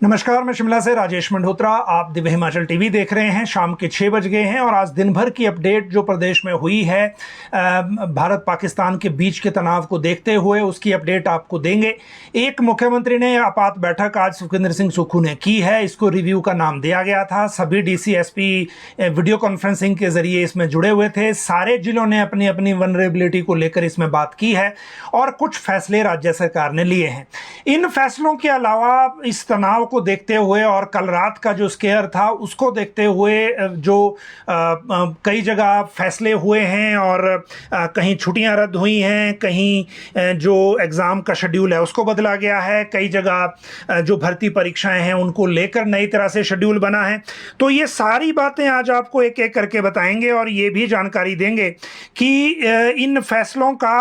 नमस्कार, मैं शिमला से राजेश मंडोत्रा। आप दिव्य हिमाचल टीवी देख रहे हैं। शाम के 6 बज गए हैं और आज दिन भर की अपडेट जो प्रदेश में हुई है भारत पाकिस्तान के बीच के तनाव को देखते हुए उसकी अपडेट आपको देंगे। एक मुख्यमंत्री ने आपात बैठक आज सुखविंदर सिंह सुक्खू ने की है। इसको रिव्यू का नाम दिया गया था। सभी डीसी एसपी वीडियो कॉन्फ्रेंसिंग के जरिए इसमें जुड़े हुए थे। सारे जिलों ने अपनी अपनी वनरेबिलिटी को लेकर इसमें बात की है और कुछ फैसले राज्य सरकार ने लिए हैं। इन फैसलों के अलावा इस तनाव को देखते हुए और कल रात का जो स्केयर था उसको देखते हुए जो कई जगह फैसले हुए हैं और कहीं छुट्टियां रद्द हुई हैं, कहीं जो एग्ज़ाम का शेड्यूल है उसको बदला गया है, कई जगह जो भर्ती परीक्षाएं हैं उनको लेकर नई तरह से शेड्यूल बना है। तो ये सारी बातें आज आपको एक एक करके बताएंगे और ये भी जानकारी देंगे कि इन फैसलों का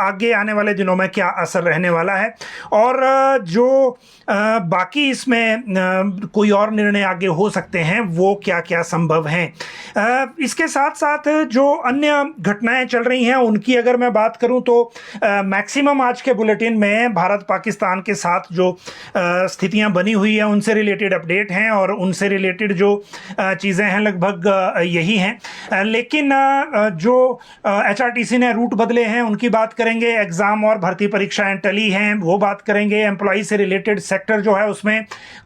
आगे आने वाले दिनों में क्या असर रहने वाला है और जो बाकी इसमें कोई और निर्णय आगे हो सकते हैं वो क्या क्या संभव हैं। इसके साथ साथ जो अन्य घटनाएं चल रही हैं उनकी अगर मैं बात करूं तो मैक्सिमम आज के बुलेटिन में भारत पाकिस्तान के साथ जो स्थितियां बनी हुई हैं उनसे रिलेटेड अपडेट हैं और उनसे रिलेटेड जो चीज़ें हैं लगभग यही हैं। लेकिन जो HRTC ने रूट बदले हैं उनकी बात करेंगे। एग्ज़ाम और भर्ती परीक्षाएं टली हैं वो बात करेंगे। एम्प्लॉय से रिलेटेड सेक्टर जो है उसमें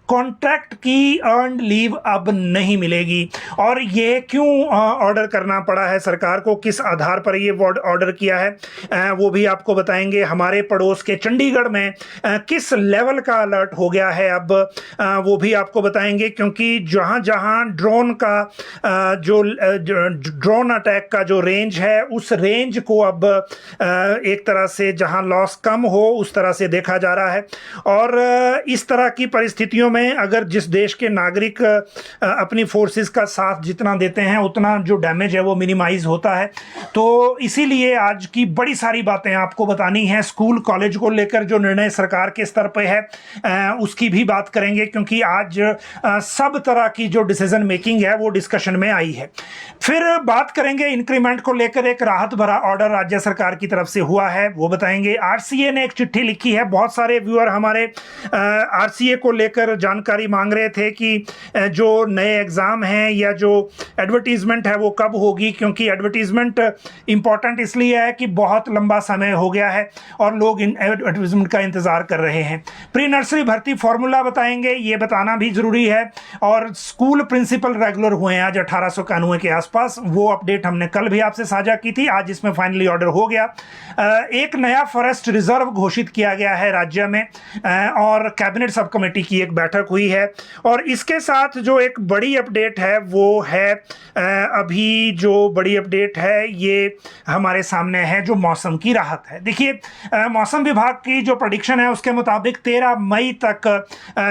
कॉन्ट्रैक्ट की अर्नड लीव अब नहीं मिलेगी और ये क्यों ऑर्डर करना पड़ा है सरकार को, किस आधार पर ये ऑर्डर किया है वो भी आपको बताएंगे। हमारे पड़ोस के चंडीगढ़ में किस लेवल का अलर्ट हो गया है अब वो भी आपको बताएंगे, क्योंकि जहां जहां ड्रोन का जो ड्रोन अटैक का जो रेंज है उस रेंज को अब एक तरह से जहां लॉस कम हो उस तरह से देखा जा रहा है। और इस तरह की परिस्थितियों में अगर जिस देश के नागरिक अपनी फोर्सेस का साथ जितना देते हैं उतना जो डैमेज है वो मिनिमाइज होता है। तो इसीलिए आज की बड़ी सारी बातें आपको बतानी है। स्कूल कॉलेज को लेकर जो निर्णय सरकार के स्तर पे है उसकी भी बात करेंगे, क्योंकि आज सब तरह की जो डिसीजन मेकिंग है वो डिस्कशन में आई है। फिर बात करेंगे इंक्रीमेंट को लेकर एक राहत भरा ऑर्डर राज्य सरकार की तरफ से हुआ है वो बताएंगे। RCA ने एक चिट्ठी लिखी है। बहुत सारे व्यूअर हमारे RCA को लेकर जानकारी मांग रहे थे कि जो नए एग्ज़ाम हैं या जो एडवर्टीजमेंट है वो कब होगी, क्योंकि एडवर्टीजमेंट इंपॉर्टेंट इसलिए है कि बहुत लंबा समय हो गया है और लोग इन एडवर्टीजमेंट का इंतज़ार कर रहे हैं। प्री नर्सरी भर्ती फॉर्मूला बताएंगे, ये बताना भी ज़रूरी है। और स्कूल प्रिंसिपल रेगुलर हुए हैं आज 1891 के आसपास, वो अपडेट हमने कल भी आपसे साझा की थी। आज इसमें फाइनली ऑर्डर हो गया। एक नया फॉरेस्ट रिजर्व घोषित किया गया है राज्य में और कैबिनेट सब कमेटी की एक बैठक हुई है। और इसके साथ जो एक बड़ी अपडेट है वो है अभी जो बड़ी अपडेट है ये हमारे सामने है जो मौसम की राहत है। देखिए मौसम विभाग की जो प्रेडिक्शन है उसके मुताबिक 13 मई तक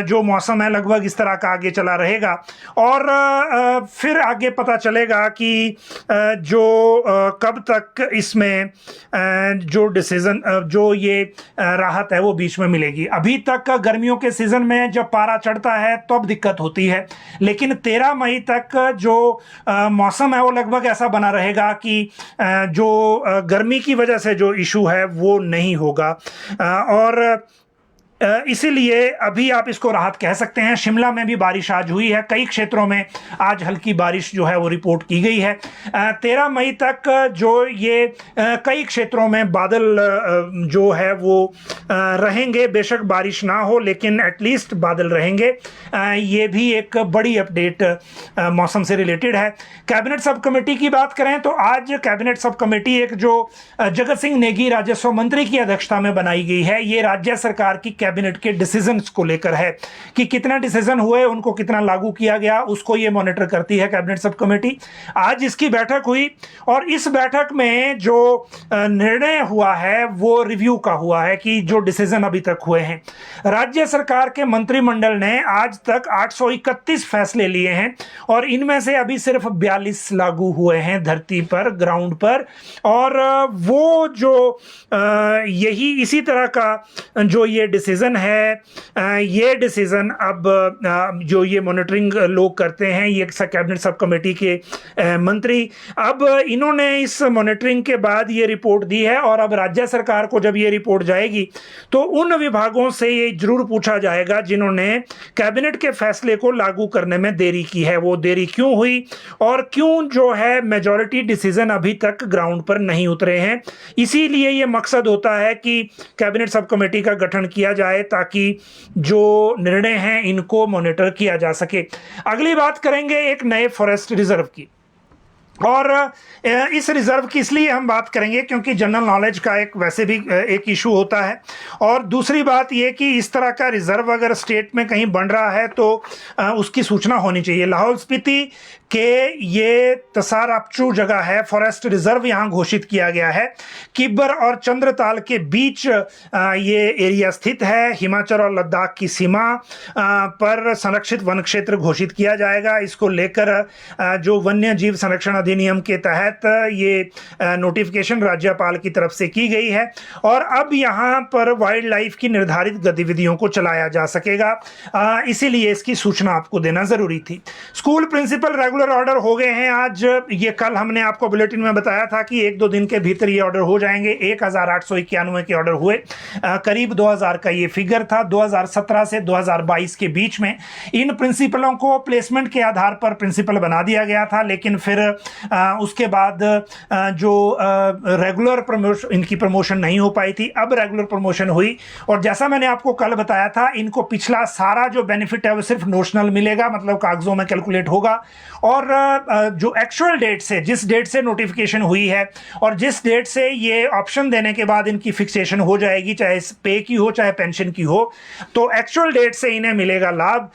जो मौसम है लगभग इस तरह का आगे चला रहेगा और फिर आगे पता चलेगा कि जो कब तक इसमें जो डिसीजन जो ये राहत है वो बीच में मिलेगी। अभी तक गर्मियों के सीजन में जब पारा चढ़ता है तब तो दिक्कत होती है, लेकिन 13 मई तक जो मौसम है वो लगभग ऐसा बना रहेगा कि जो गर्मी की वजह से जो इशू है वो नहीं होगा और इसीलिए अभी आप इसको राहत कह सकते हैं। शिमला में भी बारिश आज हुई है, कई क्षेत्रों में आज हल्की बारिश जो है वो रिपोर्ट की गई है। 13 मई तक जो ये कई क्षेत्रों में बादल जो है वो रहेंगे, बेशक बारिश ना हो लेकिन एटलीस्ट बादल रहेंगे। ये भी एक बड़ी अपडेट मौसम से रिलेटेड है। कैबिनेट सब कमेटी की बात करें तो आज कैबिनेट सब कमेटी एक जो जगत सिंह नेगी राजस्व मंत्री की अध्यक्षता में बनाई गई है, ये राज्य सरकार की कैबिनेट के डिसीजंस को लेकर है कि कितना डिसीजन हुए, उनको कितना लागू किया गया, उसको ये मॉनिटर करती है कैबिनेट सब कमेटी। आज इसकी बैठक हुई और इस बैठक में जो निर्णय हुआ है वो रिव्यू का हुआ है कि जो डिसीजन अभी तक हुए हैं। राज्य सरकार के मंत्रिमंडल ने आज तक 831 फैसले लिए हैं और इनमें से अभी सिर्फ 42 लागू हुए हैं धरती पर, ग्राउंड पर। और वो जो यही इसी तरह का जो ये डिसीजन डिसीज़न है, ये डिसीज़न अब जो ये मॉनिटरिंग लोग करते हैं, ये कैबिनेट सब कमेटी के मंत्री, अब इन्होंने इस मॉनिटरिंग के बाद ये रिपोर्ट दी है और अब राज्य सरकार को जब ये रिपोर्ट जाएगी तो उन विभागों से ये जरूर पूछा जाएगा जिन्होंने कैबिनेट के फैसले को लागू करने में देरी की है, वो देरी क्यों हुई और क्यों जो है मेजॉरिटी डिसीजन अभी तक ग्राउंड पर नहीं उतरे हैं। इसीलिए ये मकसद होता है कि कैबिनेट सब कमेटी का गठन किया जाए ताकि जो निर्णय हैं इनको मॉनिटर किया जा सके। अगली बात करेंगे एक नए फॉरेस्ट रिजर्व की, और इस रिज़र्व की इसलिए हम बात करेंगे क्योंकि जनरल नॉलेज का एक वैसे भी एक इशू होता है, और दूसरी बात ये कि इस तरह का रिज़र्व अगर स्टेट में कहीं बन रहा है तो उसकी सूचना होनी चाहिए। लाहौल स्पीति के ये तसार अपचू जगह है, फॉरेस्ट रिज़र्व यहाँ घोषित किया गया है। किब्बर और चंद्रताल के बीच ये एरिया स्थित है। हिमाचल और लद्दाख की सीमा पर संरक्षित वन क्षेत्र घोषित किया जाएगा। इसको लेकर जो वन्य जीव संरक्षण अधिनियम के तहत ये नोटिफिकेशन राज्यपाल की तरफ से की गई है और अब यहाँ पर वाइल्ड लाइफ की निर्धारित गतिविधियों को चलाया जा सकेगा। इसीलिए इसकी सूचना आपको देना ज़रूरी थी। स्कूल प्रिंसिपल रेगुलर ऑर्डर हो गए हैं आज। ये कल हमने आपको बुलेटिन में बताया था कि 1-2 दिन के भीतर ये ऑर्डर हो जाएंगे। 1891 के ऑर्डर हुए, करीब 2000 का ये फिगर था। 2017 से 2022 के बीच में इन प्रिंसिपलों को प्लेसमेंट के आधार पर प्रिंसिपल बना दिया गया था, लेकिन फिर उसके बाद जो रेगुलर प्रमोशन, इनकी प्रमोशन नहीं हो पाई थी। अब रेगुलर प्रमोशन हुई और जैसा मैंने आपको कल बताया था, इनको पिछला सारा जो बेनिफिट है वो सिर्फ नोशनल मिलेगा, मतलब कागजों में कैलकुलेट होगा। और जो एक्चुअल डेट से, जिस डेट से नोटिफिकेशन हुई है और जिस डेट से ये ऑप्शन देने के बाद इनकी फिक्सेशन हो जाएगी, चाहे पे की हो चाहे पेंशन की हो, तो एक्चुअल डेट से इन्हें मिलेगा लाभ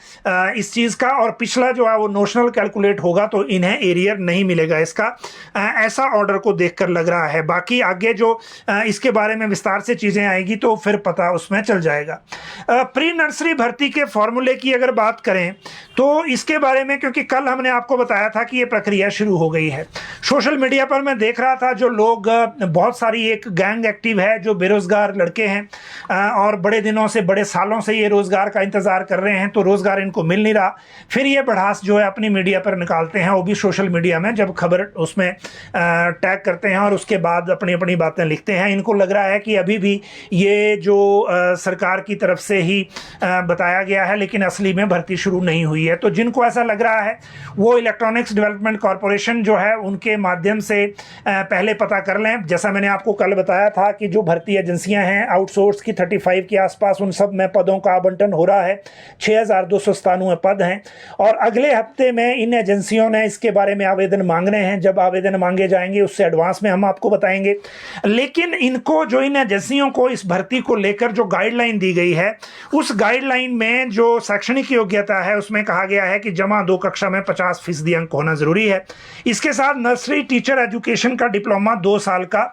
इस चीज़ का। और पिछला जो है वो नोशनल कैलकुलेट होगा तो इन्हें एरियर नहीं मिलेगा इसका। ऐसा ऑर्डर को देखकर लग रहा है। बाकी आगे जो इसके बारे में विस्तार से चीज़ें आएगी तो फिर पता उसमें चल जाएगा। प्री नर्सरी भर्ती के फॉर्मूले की अगर बात करें तो इसके बारे में, क्योंकि कल हमने आपको बताया था कि ये प्रक्रिया शुरू हो गई है। सोशल मीडिया पर मैं देख रहा था जो लोग, बहुत सारी एक गैंग एक्टिव है जो बेरोजगार लड़के हैं और बड़े दिनों से, बड़े सालों से ये रोजगार का इंतजार कर रहे हैं, तो रोजगार इनको मिल नहीं रहा। फिर ये बढ़ास जो है अपनी मीडिया पर निकालते हैं, वो भी सोशल मीडिया में, जब खबर उसमें टैग करते हैं और उसके बाद अपनी अपनी बातें लिखते हैं। इनको लग रहा है कि अभी भी ये जो सरकार की तरफ से ही बताया गया है, लेकिन असली में भर्ती शुरू नहीं हुई है। तो जिनको ऐसा लग रहा है वो इलेक्ट्रॉनिक्स डेवलपमेंट कॉरपोरेशन जो है उनके माध्यम से पहले पता कर लें। जैसा मैंने आपको कल बताया था कि जो भर्ती एजेंसियां हैं आउटसोर्स की 35 के आसपास, उन सब में पदों का आवंटन हो रहा है। 6297 पद हैं और अगले हफ्ते में इन एजेंसियों ने इसके बारे में आवेदन मांगने हैं। जब आवेदन मांगे जाएंगे उससे एडवांस में हम आपको बताएंगे। लेकिन इनको, जो इन एजेंसियों को इस भर्ती को लेकर जो गाइडलाइन दी गई है, उस गाइडलाइन में जो शैक्षणिक योग्यता है उसमें कहा गया है कि जमा 2 कक्षा में 50% अंक होना जरूरी है। इसके साथ नर्सरी टीचर एजुकेशन का डिप्लोमा 2 साल का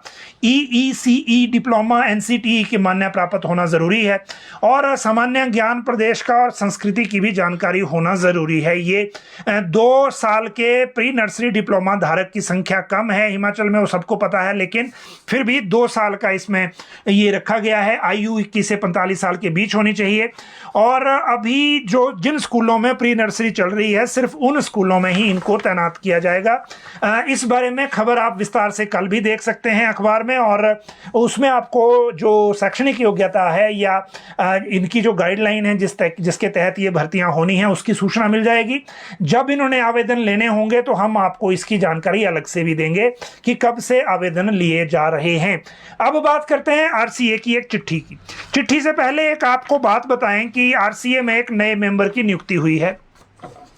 EECE डिप्लोमा NCTE की मान्यता प्राप्त होना जरूरी है और सामान्य ज्ञान, प्रदेश का और संस्कृति की भी जानकारी होना जरूरी है। ये 2 साल के प्री नर्सरी डिप्लोमा धारक की संख्या कम है हिमाचल में, वो सबको पता है, लेकिन फिर भी 2 साल का इसमें ये रखा गया है। आयु 21 से 45 साल के बीच होनी चाहिए। और अभी जो जिन स्कूलों में प्री नर्सरी चल रही है, सिर्फ उन स्कूलों में ही इनको तैनात किया जाएगा। इस बारे में खबर आप विस्तार से कल भी देख सकते हैं अखबार में, और उसमें आपको जो शैक्षणिक योग्यता है या इनकी जो गाइडलाइन है जिसके तहत ये भर्तियां होनी हैं उसकी सूचना मिल जाएगी। जब इन्होंने आवेदन लेने होंगे तो हम आपको इसकी जानकारी अलग से भी देंगे कि कब से आवेदन लिए जा रहे हैं। अब बात करते हैं RCA की एक चिट्ठी की। चिट्ठी से पहले एक आपको बात बताएं कि RCA में एक नए मेंबर की नियुक्ति हुई है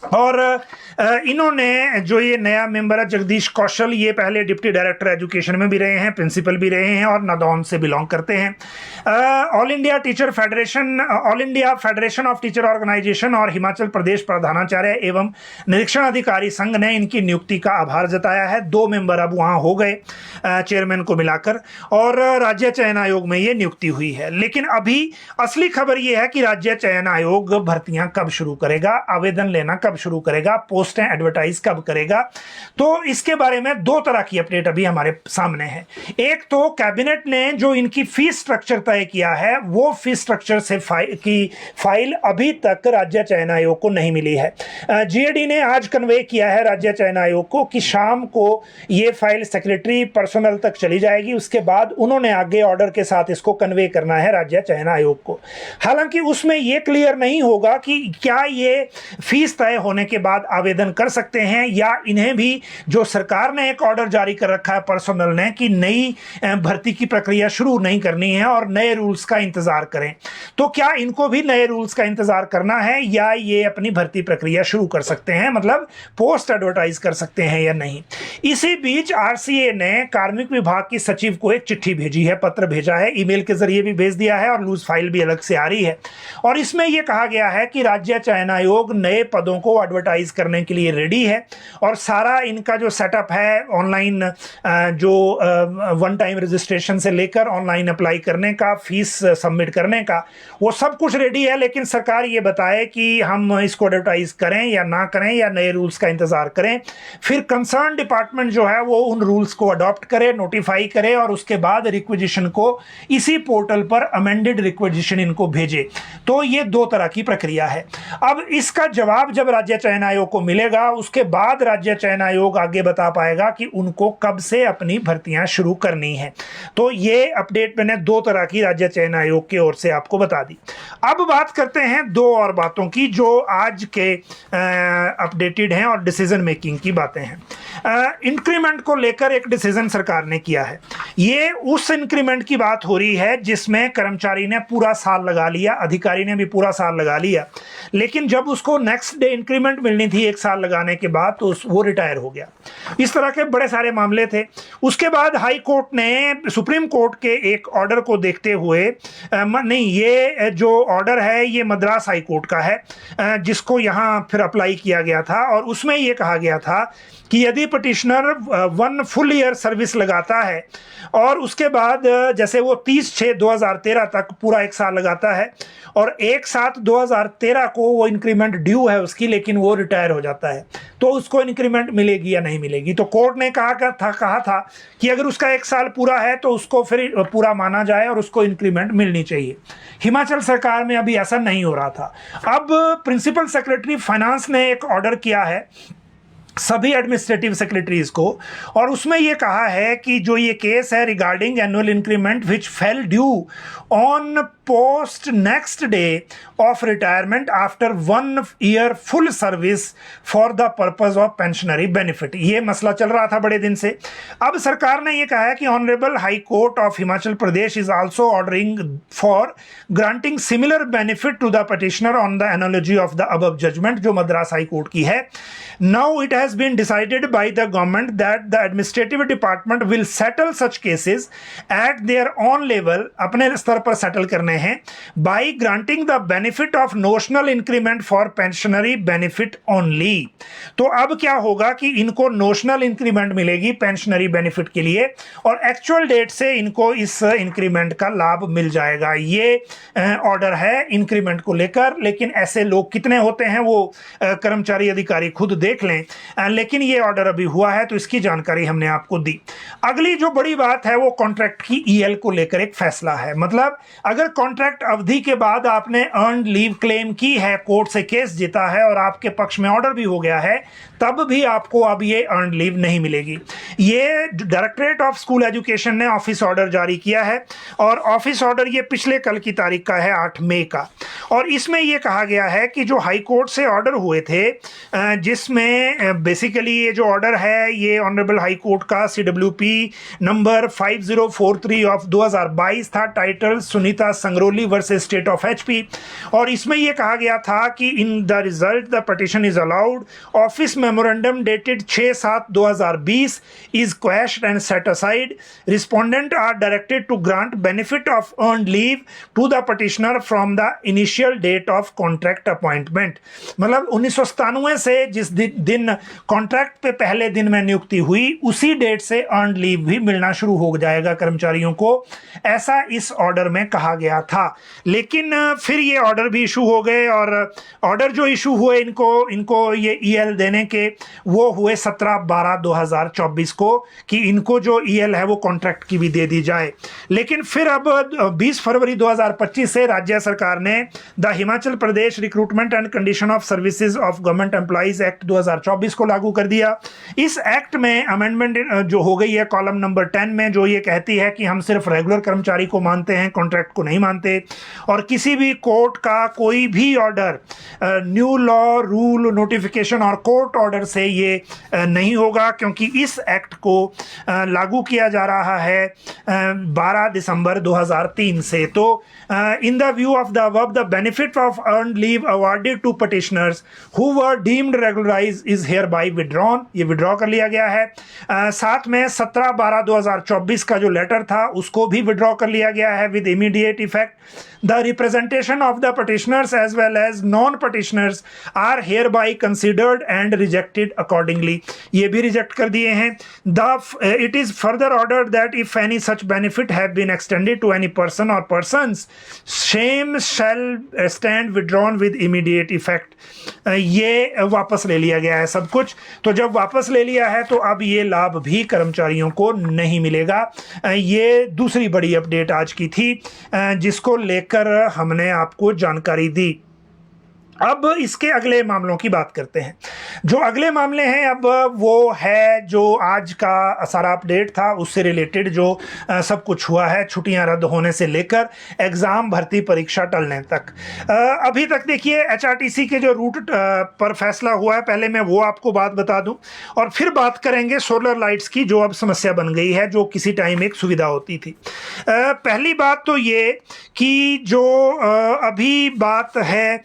और इन्होंने, जो ये नया मेंबर है जगदीश कौशल, ये पहले डिप्टी डायरेक्टर एजुकेशन में भी रहे हैं, प्रिंसिपल भी रहे हैं और नादौन से बिलोंग करते हैं। All India teacher federation, all India federation of teacher organization और हिमाचल प्रदेश प्रधानाचार्य एवं निरीक्षण अधिकारी संघ ने इनकी नियुक्ति का आभार जताया है। 2 मेंबर अब वहाँ हो गए चेयरमैन को मिलाकर, और राज्य चयन आयोग में ये नियुक्ति हुई है। लेकिन अभी असली खबर ये है कि राज्य चयन आयोग भर्तियां कब शुरू करेगा, आवेदन लेना कब कब शुरू करेगा, पोस्टें एडवर्टाइज कब करेगा। तो इसके बारे में दो तरह की अपडेट अभी हमारे सामने है। एक तो कैबिनेट ने जो इनकी फीस स्ट्रक्चर तय किया है, वो फीस स्ट्रक्चर से फाइल अभी तक राज्य चयन आयोग को नहीं मिली है। जीएडी ने आज कन्वे किया है राज्य चयन आयोग को कि शाम को ये फाइल सेक्रेटरी पर्सनल तक चली जाएगी, उसके बाद उन्होंने आगे ऑर्डर के साथ इसको कन्वे करना है राज्य चयन आयोग को। हालांकि उसमें यह क्लियर नहीं होगा कि क्या ये फीस तय होने के बाद आवेदन कर सकते हैं या इन्हें भी जो सरकार ने एक ऑर्डर जारी कर रखा है पर्सनल ने कि नई भर्ती की प्रक्रिया शुरू नहीं करनी है और नए रूल्स का इंतजार करें, तो क्या इनको भी नए रूल्स का इंतजार करना है या ये अपनी भर्ती प्रक्रिया शुरू कर सकते हैं, मतलब पोस्ट एडवर्टाइज कर सकते हैं या नहीं। इसी बीच आरसीए ने कार्मिक विभाग की सचिव को एक चिट्ठी भेजी है, पत्र भेजा है, ईमेल के जरिए भी भेज दिया है और लूज फाइल भी अलग से आ रही है। और इसमें यह कहा गया है कि राज्य चयन आयोग नए पदों को एडवर्टाइज करने के लिए रेडी है और सारा इनका जो सेटअप है ऑनलाइन, जो वन टाइम रजिस्ट्रेशन से लेकर ऑनलाइन अप्लाई करने का, फीस सबमिट करने का, वो सब कुछ रेडी है। लेकिन सरकार ये बताए कि हम इसको एडवर्टाइज करें या ना करें या नए रूल्स का इंतजार करें, फिर कंसर्न डिपार्टमेंट जो है वो उन रूल्स को अडॉप्ट करे, नोटिफाई करे और उसके बाद रिक्विजिशन को इसी पोर्टल पर अमेंडेड रिक्विजिशन इनको भेजे। तो ये दो तरह की प्रक्रिया है। अब इसका जवाब जब राज्य चयन आयोग को मिलेगा, उसके बाद राज्य चयन आयोग आगे बता पाएगा कि उनको कब से अपनी भर्तियां शुरू करनी है। तो ये अपडेट मैंने दो तरह की राज्य चयन आयोग की ओर से आपको बता दी। अब बात करते हैं दो और बातों की जो आज के अपडेटेड हैं और डिसीजन मेकिंग की बातें हैं। इंक्रीमेंट को लेकर एक डिसीजन सरकार ने किया है। ये उस इंक्रीमेंट की बात हो रही है जिसमें कर्मचारी ने पूरा साल लगा लिया, अधिकारी ने भी पूरा साल लगा लिया, लेकिन जब उसको नेक्स्ट डे इंक्रीमेंट मिलनी थी एक साल लगाने के बाद, तो वो रिटायर हो गया। इस तरह के बड़े सारे मामले थे। उसके बाद हाई कोर्ट ने सुप्रीम कोर्ट के एक ऑर्डर को देखते हुए, नहीं, ये जो ऑर्डर है ये मद्रास हाई कोर्ट का है, जिसको यहाँ फिर अप्लाई किया गया था और उसमें ये कहा गया था कि यदि पिटिशनर 1 फुल ईयर सर्विस लगाता है और उसके बाद जैसे वो 30/6/2013 तक पूरा एक साल लगाता है और 1/7/2013 को वो इंक्रीमेंट ड्यू है उसकी, लेकिन वो रिटायर हो जाता है, तो उसको इंक्रीमेंट मिलेगी या नहीं मिलेगी। तो कोर्ट ने कहा था कि अगर उसका एक साल पूरा है तो उसको फिर पूरा माना जाए और उसको इंक्रीमेंट मिलनी चाहिए। हिमाचल सरकार में अभी ऐसा नहीं हो रहा था। अब प्रिंसिपल सेक्रेटरी फाइनेंस ने एक ऑर्डर किया है सभी एडमिनिस्ट्रेटिव सेक्रेटरीज को, और उसमें ये कहा है कि जो ये केस है regarding annual increment which fail due on post next day of retirement after 1 year full service for the purpose of pensionary benefit, ये मसला चल रहा था बड़े दिन से। अब सरकार ने ये कहा है कि honourable high court of Himachal Pradesh is also ordering for granting similar benefit to the petitioner on the analogy of the above judgement, जो मद्रास हाई कोर्ट की है। Now it has been decided by the government that the administrative department will settle such cases at their own level, अपने स्तर पर settle करने हैं, by granting the benefit of notional increment for pensionary benefit only। तो अब क्या होगा कि इनको नोशनल इंक्रीमेंट मिलेगी पेंशनरी बेनिफिट के लिए और एक्चुअल डेट से इनको इस इंक्रीमेंट का लाभ मिल जाएगा। ये ऑर्डर है इंक्रीमेंट को लेकर, लेकिन ऐसे लोग कितने होते हैं वो कर्मचारी अधिकारी खुद देख लें, लेकिन ये ऑर्डर अभी हुआ है तो इसकी जानकारी हमने आपको दी। अगली जो बड़ी बात है वो कॉन्ट्रैक्ट की ईएल को लेकर एक फैसला है। मतलब अगर कॉन्ट्रैक्ट अवधि के बाद आपने अर्न्ड लीव क्लेम की है, कोर्ट से केस जीता है और आपके पक्ष में ऑर्डर भी हो गया है, तब भी आपको अब ये अर्न्ड लीव नहीं मिलेगी। ये डायरेक्टरेट ऑफ स्कूल एजुकेशन ने ऑफिस ऑर्डर जारी किया है और ऑफिस ऑर्डर ये पिछले कल की तारीख का है, 8 मई का, और इसमें यह कहा गया है कि जो हाई कोर्ट से ऑर्डर हुए थे, जिसमें बेसिकली ये जो ऑर्डर है ये ऑनरेबल हाई कोर्ट का CWP नंबर 5043 ऑफ 2022 था, title Sunita Sangroli versus state of HP, और इसमें यह कहा गया था कि in the result the petition is allowed, office memorandum dated 6/7/2020 is quashed and set aside. Respondent are directed to grant benefit of earned leave to the petitioner from the initial initial date of contract appointment. मतलब 1997 से जिस दिन contract पे पहले दिन में नियुक्ति हुई उसी डेट से अर्न लीव भी मिलना शुरू हो जाएगा कर्मचारियों को, ऐसा इस ऑर्डर में कहा गया था। लेकिन फिर ये ऑर्डर भी इशू हो गए और ऑर्डर जो इशू हुए इनको ये ईएल देने के वो हुए 17/12/2024 को कि इनको जो ईएल है वो कॉन्ट्रैक्ट की भी दे दी जाए। लेकिन फिर अब 20 फरवरी 2025 से राज्य सरकार ने the Himachal Pradesh recruitment and condition of services of government employees act 2024 को लागू कर दिया। इस एक्ट में अमेंडमेंट जो हो गई है कॉलम नंबर 10 में, जो ये कहती है कि हम सिर्फ रेगुलर कर्मचारी को मानते हैं, कॉन्ट्रैक्ट को नहीं मानते। और किसी भी कोर्ट का कोई भी order, new law, rule, notification और कोर्ट ऑर्डर से ये नहीं होगा, क्योंकि इस एक्ट को लागू किया जा रहा है 12 दिसंबर 2003 से। तो in the view of the above, the benefit of earned leave awarded to petitioners who were deemed regularised is hereby withdrawn, ये विड्रॉ कर लिया गया है। साथ में 17/12/2024 का जो लेटर था उसको भी विड्रॉ कर लिया गया है with immediate effect. The representation of the petitioners as well as non-petitioners are hereby considered and rejected accordingly. ये भी रिजेक्ट कर दिए हैं। It is further ordered that if any such benefit have been extended to any person or persons, same shall stand withdrawn with immediate effect. ये वापस ले लिया गया है सब कुछ। तो जब वापस ले लिया है तो अब ये लाभ भी कर्मचारियों को नहीं मिलेगा। ये दूसरी बड़ी अपडेट आज की थी जिसको लेकर हमने आपको जानकारी दी। अब इसके अगले मामलों की बात करते हैं। जो अगले मामले हैं अब वो है जो आज का सारा अपडेट था उससे रिलेटेड जो सब कुछ हुआ है, छुट्टियां रद्द होने से लेकर एग्ज़ाम भर्ती परीक्षा टलने तक। अभी तक देखिए एचआरटीसी के जो रूट पर फैसला हुआ है, पहले मैं वो आपको बात बता दूं और फिर बात करेंगे सोलर लाइट्स की जो अब समस्या बन गई है, जो किसी टाइम एक सुविधा होती थी। पहली बात तो ये कि जो अभी बात है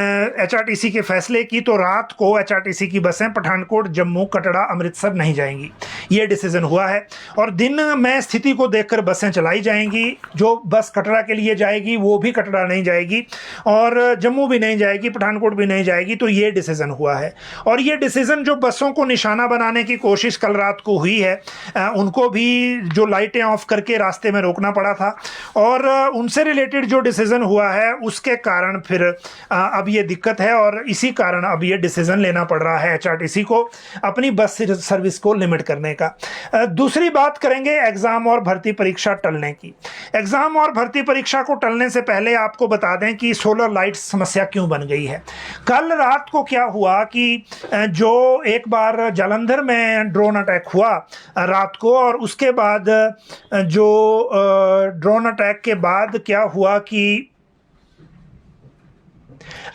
एचआरटीसी के फैसले की, तो रात को एचआरटीसी की बसें पठानकोट, जम्मू, कटरा, अमृतसर नहीं जाएंगी, ये डिसीजन हुआ है। और दिन में स्थिति को देखकर बसें चलाई जाएंगी। जो बस कटरा के लिए जाएगी वो भी कटरा नहीं जाएगी और जम्मू भी नहीं जाएगी, पठानकोट भी नहीं जाएगी। तो ये डिसीजन हुआ है और ये डिसीजन जो बसों को निशाना बनाने की कोशिश कल रात को हुई है, उनको भी जो लाइटें ऑफ करके रास्ते में रोकना पड़ा था और उनसे रिलेटेड जो डिसीजन हुआ है उसके कारण फिर अब ये दिक्कत है और इसी कारण अब ये डिसीजन लेना पड़ रहा है एचआरटीसी को अपनी बस सर्विस को लिमिट करने का। दूसरी बात करेंगे एग्जाम और भर्ती परीक्षा टलने की। एग्जाम और भर्ती परीक्षा को टलने से पहले आपको बता दें कि सोलर लाइट समस्या क्यों बन गई है। कल रात को क्या हुआ कि जो एक बार जालंधर में ड्रोन अटैक हुआ रात को, और उसके बाद जो ड्रोन अटैक के बाद क्या हुआ कि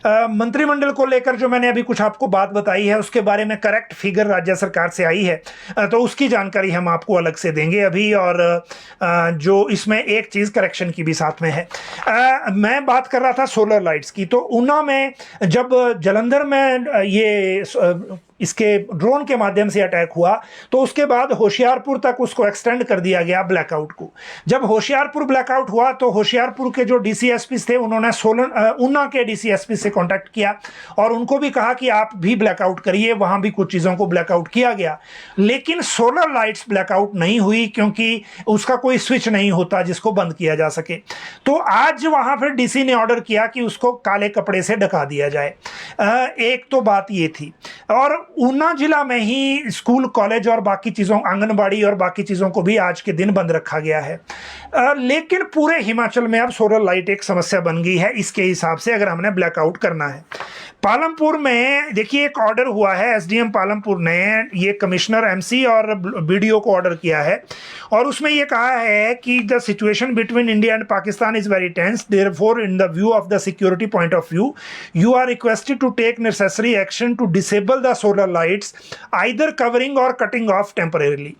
मंत्रिमंडल को लेकर जो मैंने अभी कुछ आपको बात बताई है उसके बारे में करेक्ट फिगर राज्य सरकार से आई है, तो उसकी जानकारी हम आपको अलग से देंगे अभी। और जो इसमें एक चीज़ करेक्शन की भी साथ में है। मैं बात कर रहा था सोलर लाइट्स की, तो ऊना में जब जालंधर में ये इसके ड्रोन के माध्यम से अटैक हुआ तो उसके बाद होशियारपुर तक उसको एक्सटेंड कर दिया गया ब्लैकआउट को। जब होशियारपुर ब्लैकआउट हुआ तो होशियारपुर के जो डीसीएसपी थे उन्होंने ऊना के डीसीएसपी से कांटेक्ट किया और उनको भी कहा कि आप भी ब्लैकआउट करिए। वहां भी कुछ चीज़ों को ब्लैकआउट किया गया, लेकिन सोलर लाइट्स ब्लैकआउट नहीं हुई क्योंकि उसका कोई स्विच नहीं होता जिसको बंद किया जा सके। तो आज वहां फिर डीसी ने ऑर्डर किया कि उसको काले कपड़े से ढका दिया जाए। एक तो बात ये थी। और ऊना जिला में ही स्कूल, कॉलेज और बाकी चीज़ों, आंगनबाड़ी और बाकी चीज़ों को भी आज के दिन बंद रखा गया है। लेकिन पूरे हिमाचल में अब सोलर लाइट एक समस्या बन गई है इसके हिसाब से अगर हमने ब्लैकआउट करना है। पालमपुर में देखिए एक ऑर्डर हुआ है, एसडीएम पालमपुर ने ये कमिश्नर एमसी और बीडीओ को ऑर्डर किया है और उसमें ये कहा है कि the situation between India and Pakistan is very tense, therefore in the view of the security point of view you are requested to take necessary action to disable the solar lights either covering or cutting off temporarily.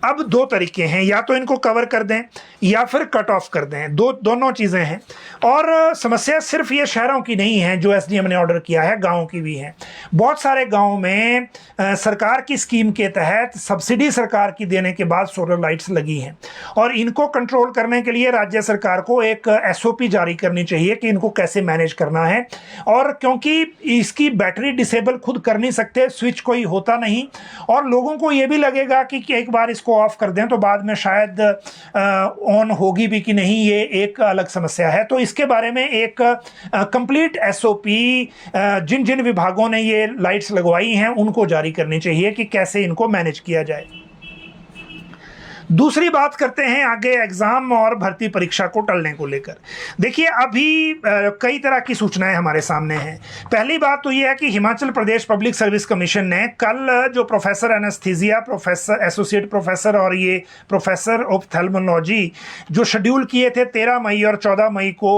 अब दो तरीके हैं, या तो इनको cover कर दें या फिर कट ऑफ कर दें, दोनों चीज़ें हैं। और समस्या सिर्फ ये शहरों की नहीं है जो एसडीएम ने ऑर्डर किया है, गाँव की भी है। बहुत सारे गाँव में सरकार की स्कीम के तहत सब्सिडी सरकार की देने के बाद सोलर लाइट्स लगी हैं, और इनको कंट्रोल करने के लिए राज्य सरकार को एक एसओपी जारी करनी चाहिए कि इनको कैसे मैनेज करना है। और क्योंकि इसकी बैटरी डिसेबल खुद कर नहीं सकते, स्विच कोई होता नहीं, और लोगों को ये भी लगेगा कि एक बार इसको ऑफ कर दें तो बाद में शायद ऑन होगी भी कि नहीं, ये एक अलग समस्या है। तो इसके बारे में एक कंप्लीट एसओपी जिन जिन विभागों ने ये लाइट्स लगवाई हैं उनको जारी करनी चाहिए कि कैसे इनको मैनेज किया जाए। दूसरी बात करते हैं आगे एग्जाम और भर्ती परीक्षा को टलने को लेकर। देखिए, अभी कई तरह की सूचनाएं हमारे सामने हैं। पहली बात तो यह है कि Himachal Pradesh public service commission ने कल जो professor anaesthesia, professor associate professor और ये प्रोफेसर ऑप्थेल्मोलॉजी जो शेड्यूल किए थे 13 मई और 14 मई को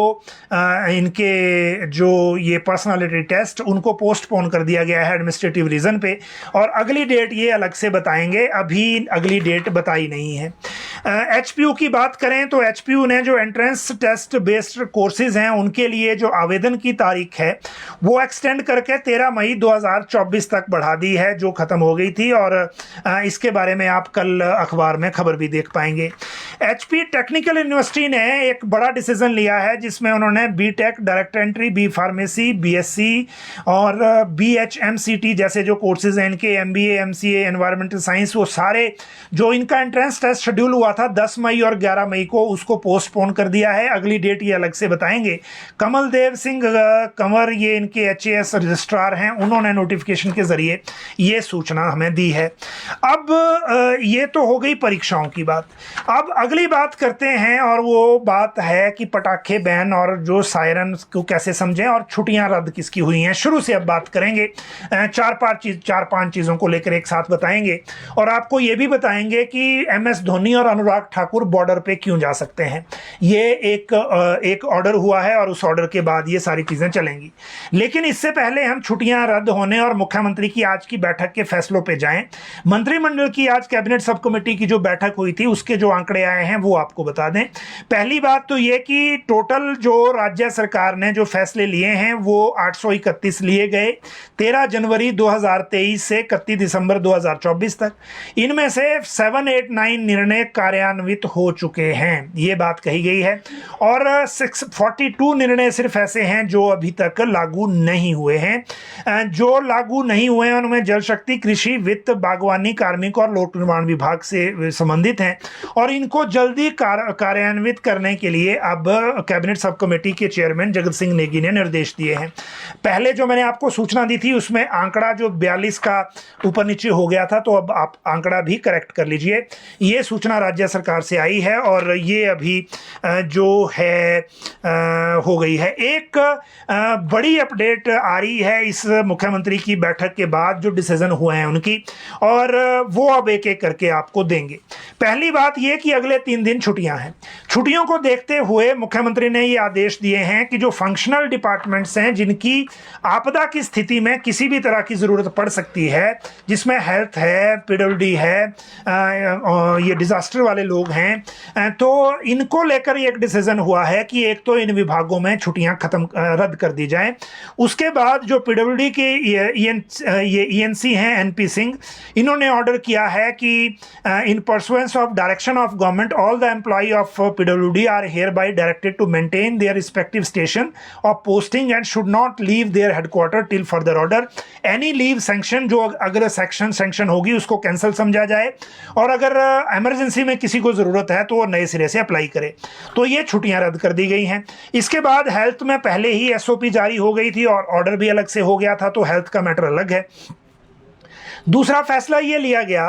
इनके जो ये पर्सनालिटी टेस्ट, उनको पोस्टपोन कर दिया गया है एडमिनिस्ट्रेटिव रीज़न पे, और अगली डेट ये अलग से बताएंगे, अभी अगली डेट बताई नहीं है। एचपीयू की बात करें तो एचपीयू ने जो एंट्रेंस टेस्ट बेस्ड कोर्सेज हैं उनके लिए जो आवेदन की तारीख है वो एक्सटेंड करके 13 मई 2024 तक बढ़ा दी है, जो खत्म हो गई थी, और इसके बारे में आप कल अखबार में खबर भी देख पाएंगे। एचपी टेक्निकल यूनिवर्सिटी ने एक बड़ा डिसीजन लिया है जिसमें उन्होंने BTech, direct entry, B pharmacy, BSc और बीएचएमसीटी जैसे जो कोर्सेज हैं इनके, एमबीए, एमसीए, एनवायरमेंटल साइंस, वो सारे जो इनका एंट्रेंस टेस्ट शेड्यूल हुआ था 10 मई और 11 मई को, उसको पोस्टपोन कर दिया है। अगली डेट ये अलग से बताएंगे। कमल देव सिंह कंवर, ये इनके एचएएस रजिस्ट्रार हैं, उन्होंने नोटिफिकेशन के जरिए ये सूचना हमें दी है। अब ये तो हो गई परीक्षाओं की बात। अब अगली बात करते हैं, और वो बात है कि पटाखे बैन और जो सायरन को कैसे समझें और छुट्टियां रद्द किसकी हुई हैं। शुरू से अब बात करेंगे, चार पांच चीज़ों को लेकर एक साथ बताएंगे, और आपको ये भी बताएंगे कि एमएस धोनी और अनुराग ठाकुर बॉर्डर पे क्यों जा सकते हैं। ये एक ऑर्डर हुआ है और उस ऑर्डर के बाद ये सारी चीज़ें चलेंगी। लेकिन इससे पहले हम छुट्टियां रद्द होने और मुख्यमंत्री की आज की बैठक के फैसलों पे जाएं। मंत्रिमंडल की आज कैबिनेट सब कमेटी की जो बैठक हुई थी उसके जो आंकड़े आए हैं वो आपको बता दें। पहली बात तो ये कि टोटल जो राज्य सरकार ने जो फैसले लिए हैं वो 831 लिए गए 13 जनवरी 2023 से 31 दिसंबर 2024 तक। इनमें से 789 निर्णय कार्यान्वित हो चुके हैं, ये बात कही गई है, और 642 निर्णय सिर्फ ऐसे हैं जो अभी तक लागू नहीं हुए हैं। जो लागू नहीं हुए हैं उनमें जल शक्ति, कृषि, वित्त, बागवानी, कार्मिक और लोक निर्माण विभाग से संबंधित हैं, और इनको जल्दी कार्यान्वित करने के लिए अब कैबिनेट सब कमेटी के चेयरमैन जगत सिंह नेगी ने निर्देश दिए हैं। पहले जो मैंने आपको सूचना दी थी उसमें आंकड़ा जो 42 का ऊपर नीचे हो गया था, तो अब आप आंकड़ा भी करेक्ट कर लीजिए। ये सूचना राज्य सरकार से आई है और ये अभी जो है हो गई है। एक बड़ी अपडेट आ रही है इस मुख्यमंत्री की बैठक के बाद जो डिसीजन हुए हैं उनकी, और वो अब एक एक करके आपको देंगे। पहली बात ये कि अगले 3 दिन छुट्टियां हैं। छुट्टियों को देखते हुए मुख्यमंत्री ने ये आदेश दिए हैं कि जो फंक्शनल डिपार्टमेंट्स हैं जिनकी आपदा की स्थिति में किसी भी तरह की ज़रूरत पड़ सकती है, जिसमें हेल्थ है, पीडब्ल्यूडी है, ये डिजास्टर वाले लोग हैं, तो इनको लेकर एक डिसीजन हुआ है कि एक तो इन विभागों में छुट्टियां रद्द कर दी जाएं। उसके बाद जो पीडब्ल्यूडी के ये ईएनसी हैं एनपी सिंह, इन्होंने ऑर्डर किया है कि in pursuance of direction of government all the employee of PWD are hereby directed to maintain their respective station of posting and should not leave their headquarter till further order. Any leave sanction, जो अगर sanction होगी उसको cancel समझा जाए, और अगर emergency में किसी को ज़रूरत है तो वो नए सिरे से अप्लाई करे। तो ये छुट्टियां रद्द कर दी गई हैं। इसके बाद हेल्थ में पहले ही एसओपी जारी हो गई थी और ऑर्डर भी अलग से हो गया था, तो हेल्थ का मैटर अलग है। दूसरा फैसला ये लिया गया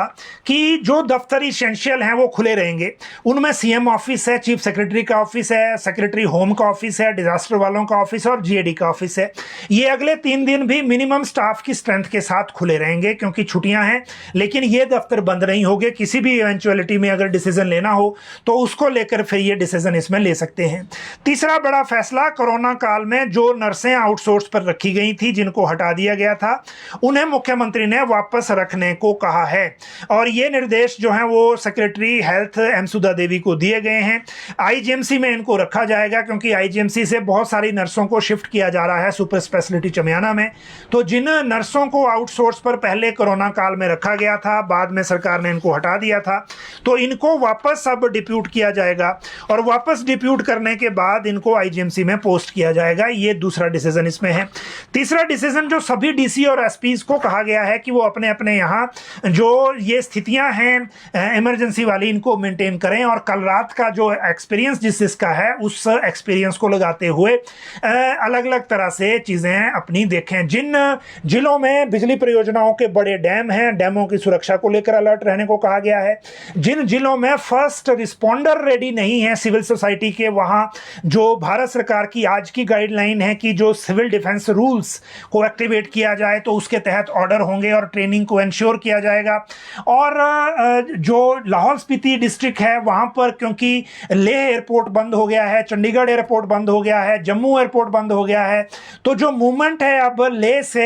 कि जो दफ्तरी एसेंशियल हैं वो खुले रहेंगे। उनमें सीएम ऑफिस है, चीफ सेक्रेटरी का ऑफिस है, सेक्रेटरी होम का ऑफिस है, डिजास्टर वालों का ऑफिस है और जीएडी का ऑफिस है। ये अगले 3 दिन भी मिनिमम स्टाफ की स्ट्रेंथ के साथ खुले रहेंगे क्योंकि छुट्टियां हैं, लेकिन ये दफ्तर बंद नहीं होंगे। किसी भी इवेंचुअलिटी में अगर डिसीजन लेना हो तो उसको लेकर फिर ये डिसीजन इसमें ले सकते हैं। तीसरा बड़ा फैसला, कोरोना काल में जो नर्सें आउटसोर्स पर रखी गई थी, जिनको हटा दिया गया था, उन्हें मुख्यमंत्री ने वापस वापस रखने को कहा है। और ये निर्देश जो हैं वो सेक्रेटरी हेल्थ एम सुधा देवी को दिए गए हैं। आईजीएमसी में इनको रखा जाएगा क्योंकि आईजीएमसी से बहुत सारी नर्सों को शिफ्ट किया जा रहा है सुपर स्पेशलिटी चमियाना में। तो जिन नर्सों को आउटसोर्स पर पहले कोरोना काल में रखा गया था, बाद में सरकार ने इनको हटा दिया था, तो इनको वापस अब डिप्यूट किया जाएगा और वापस डिप्यूट करने के बाद इनको आईजीएमसी में पोस्ट किया जाएगा। ये दूसरा डिसीजन इसमें है। तीसरा डिसीजन जो सभी डीसी और एसपीज को कहा गया है कि वो अपने अपने यहाँ जो ये स्थितियां हैं इमरजेंसी वाली, इनको मेंटेन करें और कल रात का जो एक्सपीरियंस जिसका है उस एक्सपीरियंस को लगाते हुए अलग अलग तरह से चीज़ें अपनी देखें। जिन जिलों में बिजली परियोजनाओं के बड़े डैम हैं, डैमों की सुरक्षा को लेकर अलर्ट रहने को कहा गया है। जिन जिलों में फर्स्ट रिस्पॉन्डर रेडी नहीं है सिविल सोसाइटी के, वहाँ जो भारत सरकार की आज की गाइडलाइन है कि जो सिविल डिफेंस रूल्स को एक्टिवेट किया जाए तो उसके तहत ऑर्डर होंगे और ट्रेनिंग को इंश्योर किया जाएगा। और जो लाहौल स्पीति डिस्ट्रिक्ट है वहाँ पर क्योंकि लेह एयरपोर्ट बंद हो गया है, चंडीगढ़ एयरपोर्ट बंद हो गया है, जम्मू एयरपोर्ट बंद हो गया है, तो जो मूवमेंट है अब लेह से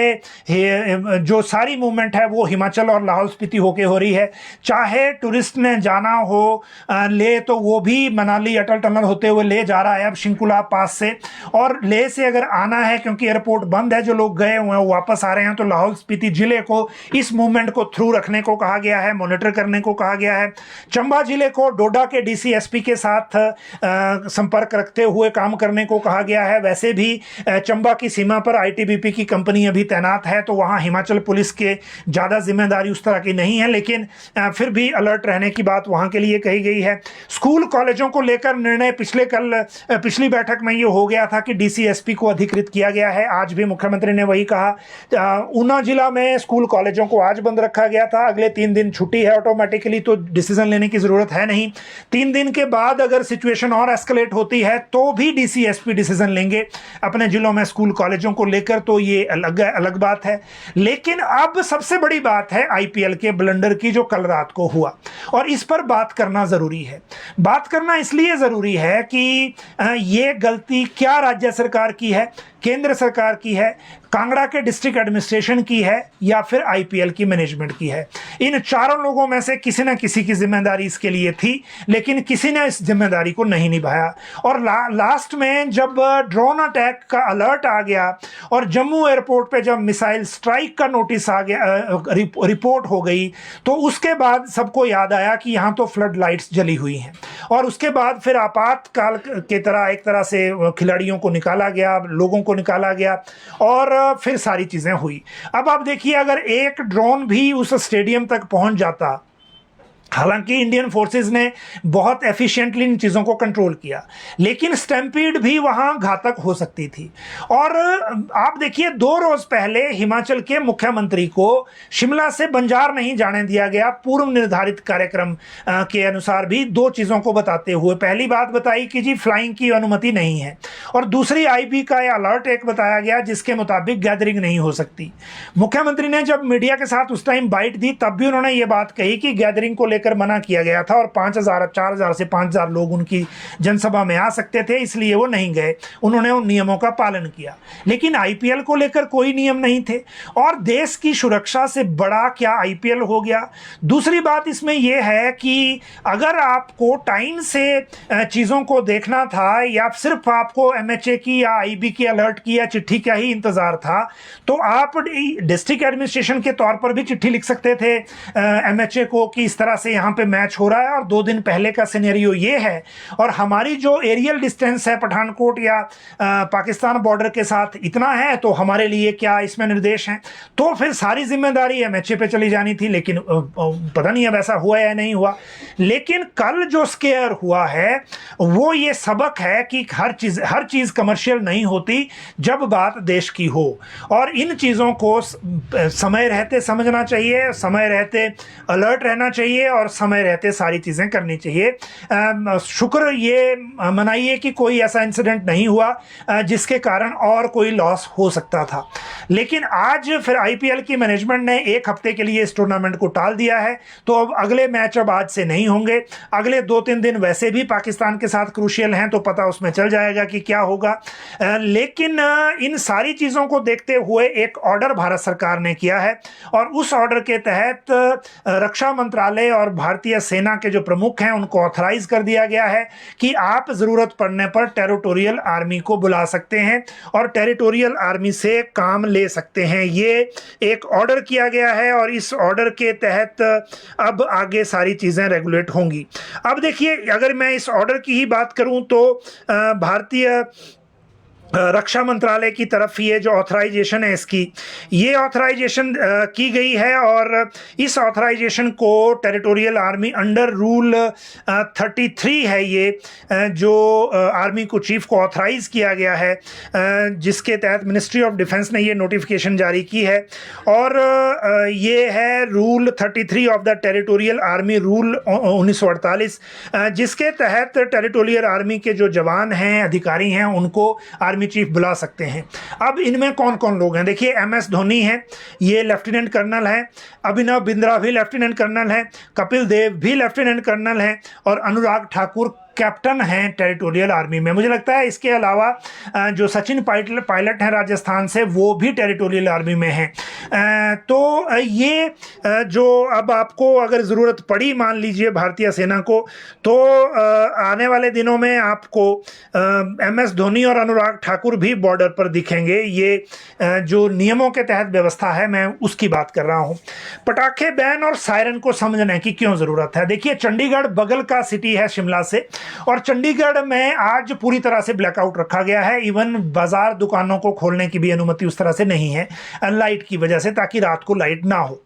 जो सारी मूवमेंट है वो हिमाचल और लाहौल स्पीति होके हो रही है। चाहे टूरिस्ट ने जाना हो लेह तो वो भी मनाली अटल टनल होते हुए ले जा रहा है अब शिंकुला पास से, और लेह से अगर आना है क्योंकि एयरपोर्ट बंद है, जो लोग गए हुए हैं वो वापस आ रहे हैं, तो लाहौल स्पीति जिले को इस मूवमेंट को थ्रू रखने को कहा गया है, मॉनिटर करने को कहा गया है। चंबा जिले को डोडा के डीसी एसपी के साथ संपर्क रखते हुए काम करने को कहा गया है। वैसे भी चंबा की सीमा पर आईटीबीपी की कंपनी अभी तैनात है, तो वहाँ हिमाचल पुलिस के ज़्यादा जिम्मेदारी उस तरह की नहीं है, लेकिन फिर भी अलर्ट रहने की बात वहाँ के लिए कही गई है। स्कूल कॉलेजों को लेकर निर्णय पिछली बैठक में ये हो गया था कि डीसी एसपी को अधिकृत किया गया है। आज भी मुख्यमंत्री ने वही कहा। ऊना जिला में स्कूल कॉलेजों को आज बंद रखा गया था, अगले 3 दिन छुट्टी है ऑटोमेटिकली, तो डिसीजन लेने की जरूरत है नहीं। 3 दिन के बाद अगर सिचुएशन और एस्केलेट होती है तो भी डीसी एसपी डिसीजन लेंगे अपने जिलों में स्कूल कॉलेजों को लेकर, तो ये अलग बात है। लेकिन अब सबसे बड़ी बात है आईपीएल के ब्लंडर की जो कल रात को हुआ, और इस पर बात करना जरूरी है। बात करना इसलिए जरूरी है कि ये गलती क्या राज्य सरकार की है, केंद्र सरकार की है, कांगड़ा के डिस्ट्रिक्ट एडमिनिस्ट्रेशन की है, या फिर आईपीएल की मैनेजमेंट की है। इन चारों लोगों में से किसी न किसी की जिम्मेदारी इसके लिए थी, लेकिन किसी ने इस जिम्मेदारी को नहीं निभाया। और लास्ट में जब ड्रोन अटैक का अलर्ट आ गया और जम्मू एयरपोर्ट पे जब मिसाइल स्ट्राइक का नोटिस आ गया, रिपोर्ट हो गई, तो उसके बाद सबको याद आया कि यहाँ तो फ्लड लाइट्स जली हुई हैं, और उसके बाद फिर आपातकाल के तरह एक तरह से खिलाड़ियों को निकाला गया, लोगों को निकाला गया, और फिर सारी चीजें हुई। अब आप देखिए, अगर एक ड्रोन भी उस स्टेडियम तक पहुंच जाता, हालांकि इंडियन फोर्सेस ने बहुत एफिशिएंटली इन चीज़ों को कंट्रोल किया, लेकिन स्टैम्पीड भी वहां घातक हो सकती थी। और आप देखिए, 2 रोज पहले हिमाचल के मुख्यमंत्री को शिमला से बंजार नहीं जाने दिया गया, पूर्व निर्धारित कार्यक्रम के अनुसार भी 2 चीज़ों को बताते हुए। पहली बात बताई कि जी फ्लाइंग की अनुमति नहीं है, और दूसरी आईबी का अलर्ट एक बताया गया जिसके मुताबिक गैदरिंग नहीं हो सकती। मुख्यमंत्री ने जब मीडिया के साथ उस टाइम बाइट दी तब भी उन्होंने ये बात कही कि गैदरिंग को लेकर मना किया गया था, और 4,000 से 5,000 लोग उनकी जनसभा में आ सकते थे, इसलिए वो नहीं गए। उन्होंने उन नियमों का पालन किया, लेकिन आईपीएल को लेकर कोई नियम नहीं थे, और देश की सुरक्षा से बड़ा क्या आईपीएल हो गया। दूसरी बात इसमें यह है कि अगर आपको टाइम से चीज़ों को देखना था, या सिर्फ आपको एमएचए की या आईबी की अलर्ट की या चिट्ठी का ही इंतजार था, तो आप डिस्ट्रिक्ट एडमिनिस्ट्रेशन के तौर पर भी चिट्ठी लिख सकते थे एमएचए को कि इस तरह से यहाँ पे मैच हो रहा है, और 2 दिन पहले का सिनेरियो ये है, और हमारी जो एरियल डिस्टेंस है पठानकोट या पाकिस्तान बॉर्डर के साथ इतना है, तो हमारे लिए क्या इसमें निर्देश हैं। तो फिर सारी जिम्मेदारी एमएचए पे चली जानी थी, लेकिन पता नहीं अब ऐसा हुआ या नहीं हुआ। लेकिन कल जो स्केयर हुआ है वो ये सबक है कि हर चीज़ कमर्शियल नहीं होती जब बात देश की हो, और इन चीज़ों को समय रहते समझना चाहिए, समय रहते अलर्ट रहना चाहिए, और समय रहते सारी चीज़ें करनी चाहिए। शुक्र ये मनाइए कि कोई ऐसा इंसिडेंट नहीं हुआ जिसके कारण और कोई लॉस हो सकता था। लेकिन आज फिर आईपीएल की मैनेजमेंट ने एक हफ्ते के लिए इस टूर्नामेंट को टाल दिया है, तो अब अगले मैच अब आज से नहीं होंगे। अगले 2-3 दिन वैसे भी पाकिस्तान के साथ क्रूशियल हैं, तो पता उसमें चल जाएगा कि क्या होगा। लेकिन इन सारी चीज़ों को देखते हुए एक ऑर्डर भारत सरकार ने किया है, और उस ऑर्डर के तहत रक्षा मंत्रालय और भारतीय सेना के जो प्रमुख हैं उनको ऑथराइज कर दिया गया है कि आप ज़रूरत पड़ने पर टेरिटोरियल आर्मी को बुला सकते हैं और टेरिटोरियल आर्मी से काम ले सकते हैं। ये एक ऑर्डर किया गया है और इस ऑर्डर के तहत अब आगे सारी चीज़ें रेगुलेट होंगी। अब देखिए, अगर मैं इस ऑर्डर की ही बात करूं तो भारतीय रक्षा मंत्रालय की तरफ ये जो ऑथराइजेशन है इसकी, ये ऑथराइजेशन की गई है, और इस ऑथराइजेशन को टेरिटोरियल आर्मी अंडर रूल 33 है ये, जो आर्मी को चीफ को ऑथराइज किया गया है, जिसके तहत मिनिस्ट्री ऑफ डिफेंस ने ये नोटिफिकेशन जारी की है। और ये है rule 33 of the territorial army rule 1948, जिसके तहत टेरिटोरियल आर्मी के जो जवान हैं, अधिकारी हैं, उनको आर्मी चीफ बुला सकते हैं। अब इनमें कौन कौन लोग हैं? देखिए, एमएस धोनी है, ये लेफ्टिनेंट कर्नल है, अभिनव बिंद्रा भी लेफ्टिनेंट कर्नल है, कपिल देव भी लेफ्टिनेंट कर्नल है, और अनुराग ठाकुर कैप्टन हैं टेरिटोरियल आर्मी में। मुझे लगता है इसके अलावा जो सचिन पायलट हैं राजस्थान से, वो भी टेरिटोरियल आर्मी में हैं। तो ये जो अब आपको अगर ज़रूरत पड़ी मान लीजिए भारतीय सेना को, तो आने वाले दिनों में आपको एमएस धोनी और अनुराग ठाकुर भी बॉर्डर पर दिखेंगे। ये जो नियमों के तहत व्यवस्था है, मैं उसकी बात कर रहा हूँ। पटाखे बैन और सायरन को समझने की क्यों ज़रूरत है? देखिए, चंडीगढ़ बगल का सिटी है शिमला से, और चंडीगढ़ में आज पूरी तरह से ब्लैकआउट रखा गया है। इवन बाजार दुकानों को खोलने की भी अनुमति उस तरह से नहीं है लाइट की वजह से, ताकि रात को लाइट ना हो।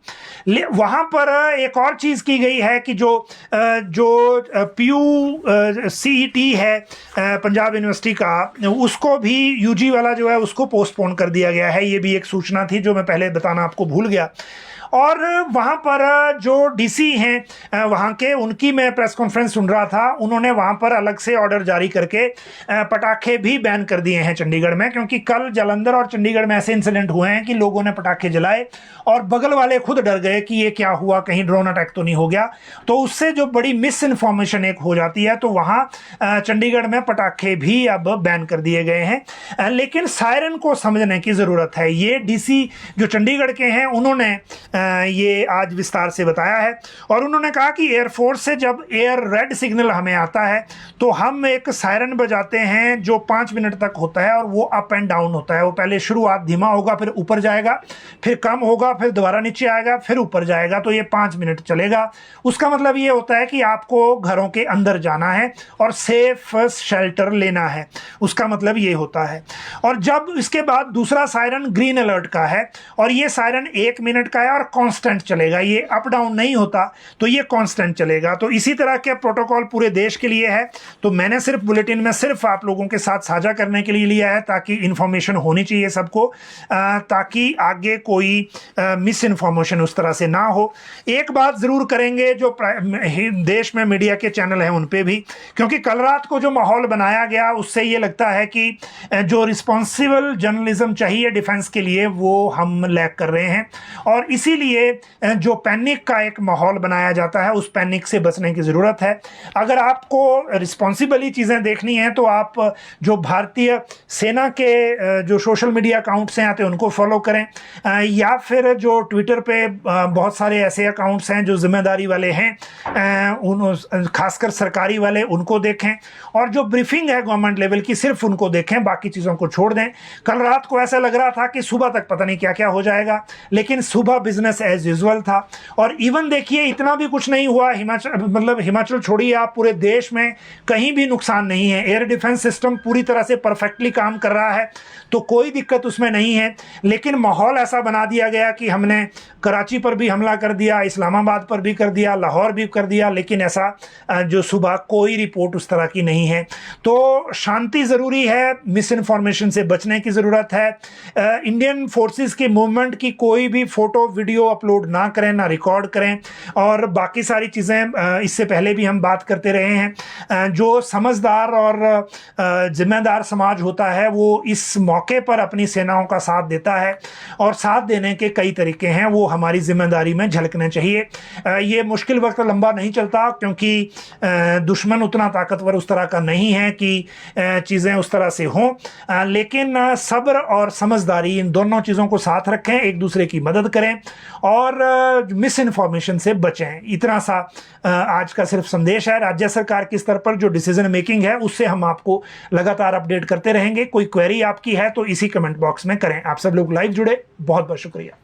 वहां पर एक और चीज की गई है कि जो पीयू सीईटी है पंजाब यूनिवर्सिटी का, उसको भी यूजी वाला जो है उसको पोस्टपोन कर दिया गया है। ये भी एक सूचना थी जो मैं पहले बताना आपको भूल गया। और वहाँ पर जो डीसी हैं वहाँ के, उनकी मैं प्रेस कॉन्फ्रेंस सुन रहा था, उन्होंने वहाँ पर अलग से ऑर्डर जारी करके पटाखे भी बैन कर दिए हैं चंडीगढ़ में, क्योंकि कल जालंधर और चंडीगढ़ में ऐसे इंसिडेंट हुए हैं कि लोगों ने पटाखे जलाए और बगल वाले खुद डर गए कि ये क्या हुआ, कहीं ड्रोन अटैक तो नहीं हो गया। तो उससे जो बड़ी मिस इन्फॉर्मेशन एक हो जाती है, तो वहाँ चंडीगढ़ में पटाखे भी अब बैन कर दिए गए हैं। लेकिन सायरन को समझने की ज़रूरत है। ये डीसी जो चंडीगढ़ के हैं, उन्होंने ये आज विस्तार से बताया है, और उन्होंने कहा कि एयरफोर्स से जब एयर रेड सिग्नल हमें आता है तो हम एक सायरन बजाते हैं जो 5 मिनट तक होता है, और वो अप एंड डाउन होता है। वो पहले शुरुआत धीमा होगा, फिर ऊपर जाएगा, फिर कम होगा, फिर दोबारा नीचे आएगा, फिर ऊपर जाएगा। तो ये 5 मिनट चलेगा। उसका मतलब ये होता है कि आपको घरों के अंदर जाना है और सेफ शेल्टर लेना है, उसका मतलब ये होता है। और जब इसके बाद दूसरा सायरन ग्रीन अलर्ट का है, और ये सायरन 1 मिनट का है और कांस्टेंट चलेगा, ये अप डाउन नहीं होता, तो ये कांस्टेंट चलेगा। तो इसी तरह के प्रोटोकॉल पूरे देश के लिए है। तो मैंने सिर्फ बुलेटिन में सिर्फ आप लोगों के साथ साझा करने के लिए लिया है, ताकि इंफॉर्मेशन होनी चाहिए सबको, ताकि आगे कोई मिस इन्फॉर्मेशन उस तरह से ना हो। एक बात जरूर करेंगे, जो देश में मीडिया के चैनल हैं उन पे भी, क्योंकि कल रात को जो माहौल बनाया गया उससे ये लगता है कि जो रिस्पॉन्सिबल जर्नलिज्म चाहिए डिफेंस के लिए, वो हम लैक कर रहे हैं। और इसीलिए जो पैनिक का एक माहौल बनाया जाता है, उस पैनिक से बचने की ज़रूरत है। अगर आपको रिस्पॉन्सिबली चीज़ें देखनी हैं तो आप जो भारतीय सेना के जो सोशल मीडिया अकाउंट्स हैं आते हैं उनको फॉलो करें, या फिर जो ट्विटर पे बहुत सारे ऐसे अकाउंट्स हैं जो जिम्मेदारी वाले हैं, खासकर सरकारी वाले, उनको देखें। और जो ब्रीफिंग है गवर्नमेंट लेवल की, सिर्फ उनको देखें, बाकी चीज़ों को छोड़ दें। कल रात को ऐसा लग रहा था कि सुबह तक पता नहीं क्या क्या हो जाएगा, लेकिन सुबह बिजनेस एज यूजुअल था। और इवन देखिए, इतना भी कुछ नहीं हुआ। हिमाचल छोड़िए, आप पूरे देश में कहीं भी नुकसान नहीं है। एयर डिफेंस सिस्टम पूरी तरह से परफेक्टली काम कर रहा है। तो कोई दिक्कत उसमें नहीं है। लेकिन माहौल ऐसा बना दिया गया कि हमने कराची पर भी हमला कर दिया, इस्लामाबाद पर भी कर दिया, लाहौर भी कर दिया, लेकिन ऐसा जो सुबह कोई रिपोर्ट उस तरह की नहीं है। तो शांति ज़रूरी है, मिस इन्फॉर्मेशन से बचने की ज़रूरत है। इंडियन फोर्सेस की मूवमेंट की कोई भी फ़ोटो वीडियो अपलोड ना करें, ना रिकॉर्ड करें, और बाकी सारी चीज़ें इससे पहले भी हम बात करते रहे हैं। जो समझदार और जिम्मेदार समाज होता है वो इस मौके पर अपनी सेनाओं का साथ देता है, और साथ देने के कई तरीके हैं, वो हमारी जिम्मेदारी में झलकने चाहिए। ये मुश्किल वक्त लंबा नहीं चलता, क्योंकि दुश्मन उतना ताकतवर उस तरह का नहीं है कि चीज़ें उस तरह से हों, लेकिन सब्र और समझदारी इन दोनों चीज़ों को साथ रखें, एक दूसरे की मदद करें और मिस इन्फॉर्मेशन से बचें। इतना सा आज का सिर्फ संदेश है। राज्य सरकार के स्तर पर जो डिसीजन मेकिंग है उससे हम आपको लगातार अपडेट करते रहेंगे। कोई क्वेरी आपकी है तो इसी कमेंट बॉक्स में करें। आप सब लोग लाइव जुड़े, बहुत बहुत शुक्रिया।